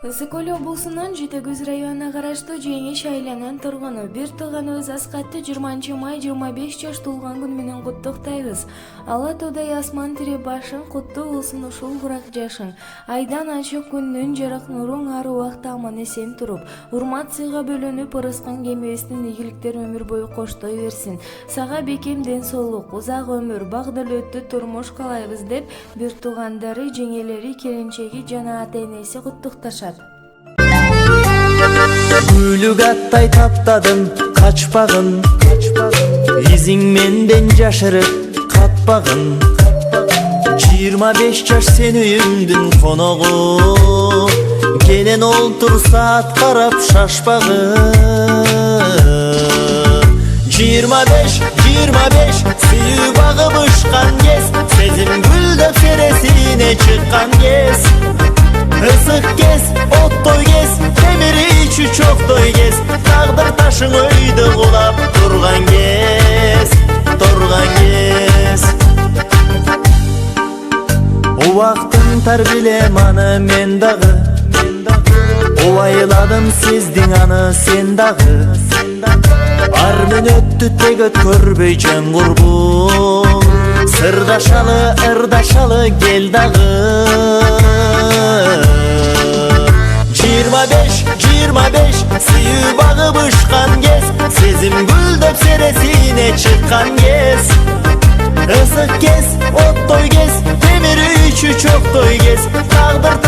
Ысык-Көл облусунун Жетегүз районуна караштуу Жеңиш айланын тургуну бир тууганыбыз Аскатты 20 май 25 жаш туулган күн менен куттуктайбыз. Алла Туудай асман тире башың, куттуу болсун ушул курак жашың. Айдан ачык күндүн жарык нуруң ар убакта аман эсен туруп, урмат сыйга бөлөнүп ырыскан кемебиздин ийгиликтер өмүр бою коштой берсин. Сага бекем ден соолук, узак өмүр, бак дөөлөттүү турмуш каалайбыз деп бир туугандары, жеңелери, келинчеги жана ата-энеси куттукташат. Күлүк аттай таптадым качпагын, изиң менден жашырып катпагын. 25 жаш сен үйүмдүн коногу, келен олтурса карап шашпагын. 25 сүйүү багып ышкан кез, сезим гүлдөп сересине чыккан кез. Isık kez, ottoy kez, temiri içi çoktoy kez. Tağdır taşın öyde kulap durgan kez, O vaktın tarbilemanı men dağı, O ayladım sizdin anı sen dağı. Armın öttü tegot körböy can gurbum, Sırdaşalı, ırdaşalı gel dağı. 25 sıyı bağıp ışkan kez, sezim güldöp seresine çıkkan kez. Isık kez, ottoy kez, demiri içi çoktoy kez. Tağdır